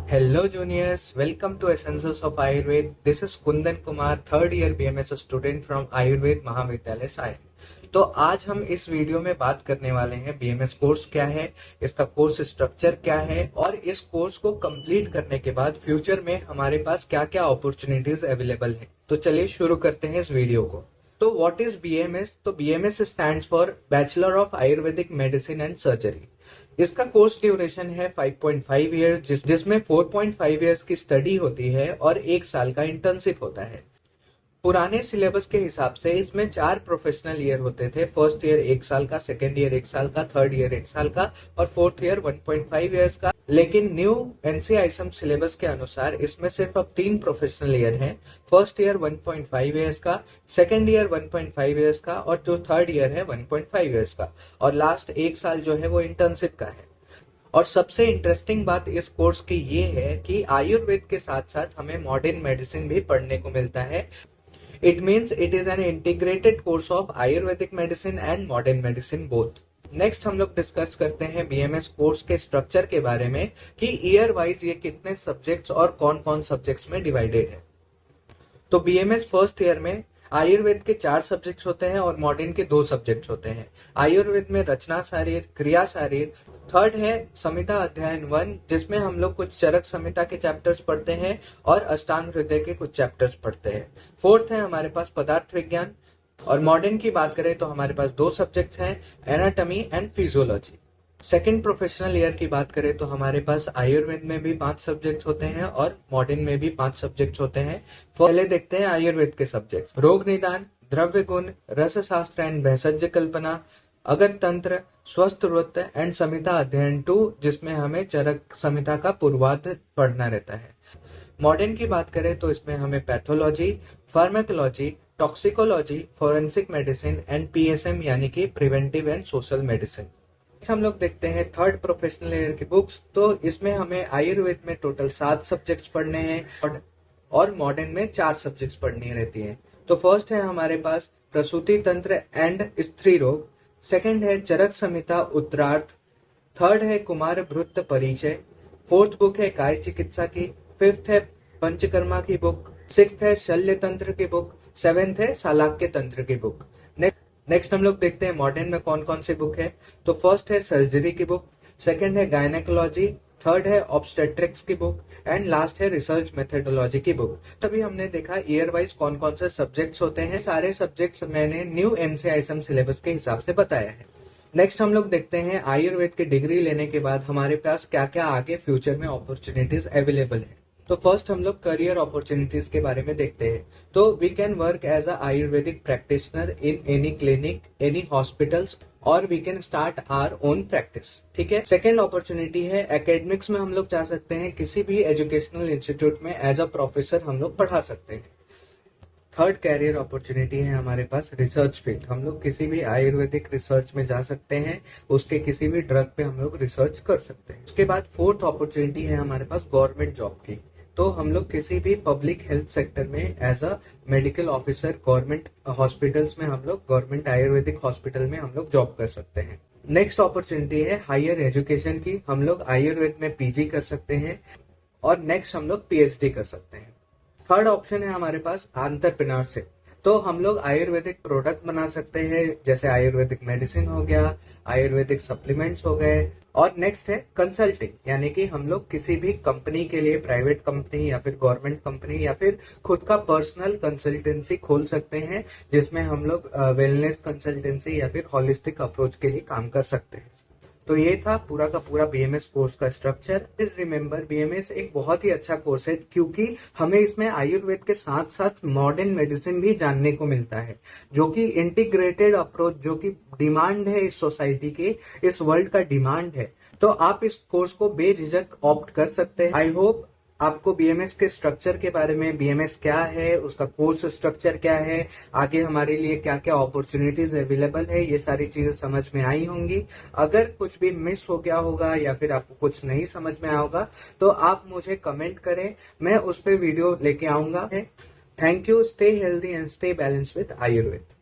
Hello juniors, welcome to Essences of Ayurveda. This is Kundan Kumar, third year BMS student from Ayurveda महाविद्यालय सायन। तो आज हम इस video में बात करने वाले हैं बीएमएस कोर्स क्या है, इसका कोर्स स्ट्रक्चर क्या है और इस कोर्स को कंप्लीट करने के बाद फ्यूचर में हमारे पास क्या क्या अपॉर्चुनिटीज अवेलेबल है। तो चलिए शुरू करते हैं इस वीडियो को। तो व्हाट इज बीएमएस? तो BMS stands for bachelor of Ayurvedic medicine and surgery. इसका कोर्स ड्यूरेशन है 5.5 ईयर्स, जिसमें 4.5 ईयर्स की स्टडी होती है और 1 साल का इंटर्नशिप होता है। पुराने सिलेबस के हिसाब से इसमें 4 प्रोफेशनल ईयर होते थे। फर्स्ट ईयर 1 साल का, सेकेंड ईयर 1 साल का, थर्ड ईयर 1 साल का और फोर्थ ईयर 1.5 ईयर्स का। लेकिन न्यू एनसीआईएसएम सिलेबस के अनुसार इसमें सिर्फ अब 3 प्रोफेशनल ईयर हैं। फर्स्ट ईयर 1.5 ईयर्स का, सेकेंड ईयर 1.5 ईयर्स का और जो थर्ड ईयर है 1.5 ईयर्स का, और लास्ट 1 साल जो है वो इंटर्नशिप का है। और सबसे इंटरेस्टिंग बात इस कोर्स की ये है कि आयुर्वेद के साथ साथ हमें मॉडर्न मेडिसिन भी पढ़ने को मिलता है। It means it is an integrated course of Ayurvedic medicine and modern medicine both. Next हम लोग डिस्कस करते हैं बीएमएस कोर्स के स्ट्रक्चर के बारे में कि ईयर वाइज ये कितने सब्जेक्ट्स और कौन कौन सब्जेक्ट्स में डिवाइडेड है। तो बीएमएस फर्स्ट ईयर में आयुर्वेद के 4 सब्जेक्ट्स होते हैं और मॉडर्न के 2 सब्जेक्ट्स होते हैं। आयुर्वेद में रचना शारीर, क्रिया शारीर। थर्ड है संहिता अध्ययन 1, जिसमें हम लोग कुछ चरक संहिता के चैप्टर्स पढ़ते हैं और अष्टांग हृदय के कुछ चैप्टर्स पढ़ते हैं। फोर्थ है हमारे पास पदार्थ विज्ञान। और मॉडर्न की बात करें तो हमारे पास 2 सब्जेक्ट्स हैं, anatomy and physiology. Second professional year की बात करें तो हमारे पास आयुर्वेद में भी 5 सब्जेक्ट होते हैं और मॉडर्न में भी 5 सब्जेक्ट होते हैं। पहले देखते हैं आयुर्वेद के सब्जेक्ट्स। रोग निदान, द्रव्य गुण, रस शास्त्र एंड भेषज कल्पना, अगत तंत्र, स्वस्थ वृत्त एंड संहिता अध्ययन 2, जिसमें हमें चरक संहिता का पूर्वार्ध पढ़ना रहता है। मॉडर्न की बात करें तो इसमें हमें pathology, pharmacology, toxicology, forensic medicine and PSM यानी कि प्रिवेंटिव एंड सोशल मेडिसिन। हम लोग देखते हैं थर्ड प्रोफेशनल ईयर की बुक्स। तो इसमें हमें आयुर्वेद में टोटल 7 सब्जेक्ट्स पढ़ने हैं और मॉडर्न में 4 सब्जेक्ट्स पढ़नी रहती हैं। तो फर्स्ट है हमारे पास प्रसूति तंत्र एंड स्त्री रोग। सेकंड है चरक संहिता उत्तरार्ध। थर्ड है कुमार भृत्य परिचय। फोर्थ बुक है काय चिकित्सा की। फिफ्थ है पंचकर्मा की बुक। सिक्स्थ है शल्य तंत्र की बुक। सेवेंथ है शालाक्य तंत्र की बुक। नेक्स्ट हम लोग देखते हैं मॉडर्न में कौन कौन सी बुक है। तो फर्स्ट है सर्जरी की बुक, सेकंड है गायनेकोलॉजी, थर्ड है ऑब्स्टेट्रिक्स की बुक एंड लास्ट है रिसर्च मेथोडोलॉजी की बुक। तभी हमने देखा ईयर वाइज कौन कौन से सब्जेक्ट्स होते हैं। सारे सब्जेक्ट्स मैंने न्यू एनसीआईएसएम सिलेबस के हिसाब से बताया है। नेक्स्ट हम लोग देखते हैं आयुर्वेद की डिग्री लेने के बाद हमारे पास क्या क्या आगे फ्यूचर में अपॉर्चुनिटीज अवेलेबल है। तो फर्स्ट हम लोग करियर अपॉर्चुनिटीज के बारे में देखते हैं। तो we can work as a ayurvedic practitioner in any clinic, any hospitals, और we can start our own practice. ठीक है। सेकेंड अपॉर्चुनिटी है एकेडमिक्स में हम लोग जा सकते हैं, किसी भी एजुकेशनल इंस्टीट्यूट में एज अ प्रोफेसर हम लोग पढ़ा सकते हैं। थर्ड कैरियर अपॉर्चुनिटी है हमारे पास रिसर्च फील्ड। हम लोग किसी भी आयुर्वेदिक रिसर्च में जा सकते हैं, उसके किसी भी ड्रग पे हम लोग रिसर्च कर सकते हैं। उसके बाद फोर्थ अपॉर्चुनिटी है हमारे पास गवर्नमेंट जॉब की। तो हम लोग किसी भी पब्लिक हेल्थ सेक्टर में as a medical officer government hospitals में हम लोग, गवर्नमेंट आयुर्वेदिक हॉस्पिटल में हम लोग जॉब कर सकते हैं। नेक्स्ट अपॉर्चुनिटी है हायर एजुकेशन की। हम लोग आयुर्वेद में पीजी कर सकते हैं और नेक्स्ट हम लोग पीएचडी कर सकते हैं। थर्ड ऑप्शन है हमारे पास एंटरप्रेन्योरशिप। तो हम लोग आयुर्वेदिक प्रोडक्ट बना सकते हैं, जैसे आयुर्वेदिक मेडिसिन हो गया, आयुर्वेदिक सप्लीमेंट्स हो गए। और नेक्स्ट है कंसल्टिंग, यानी कि हम लोग किसी भी कंपनी के लिए, प्राइवेट कंपनी या फिर गवर्नमेंट कंपनी या फिर खुद का पर्सनल कंसल्टेंसी खोल सकते हैं, जिसमें हम लोग वेलनेस कंसल्टेंसी या फिर होलिस्टिक अप्रोच के लिए काम कर सकते हैं। तो ये था पूरा का पूरा बीएमएस कोर्स का स्ट्रक्चर। प्लीज रिमेंबर, बीएमएस एक बहुत ही अच्छा कोर्स है क्योंकि हमें इसमें आयुर्वेद के साथ साथ मॉडर्न मेडिसिन भी जानने को मिलता है, जो कि इंटीग्रेटेड अप्रोच, जो कि डिमांड है इस सोसाइटी के, इस वर्ल्ड का डिमांड है। तो आप इस कोर्स को बेझिझक ऑप्ट कर सकते हैं। आई होप आपको बीएमएस के स्ट्रक्चर के बारे में, बीएमएस क्या है, उसका कोर्स स्ट्रक्चर क्या है, आगे हमारे लिए क्या क्या अपॉर्चुनिटीज अवेलेबल है, ये सारी चीजें समझ में आई होंगी। अगर कुछ भी मिस हो गया होगा या फिर आपको कुछ नहीं समझ में आया होगा तो आप मुझे कमेंट करें, मैं उस पर वीडियो लेके आऊंगा। Thank you. Stay healthy and stay balance with Ayurveda.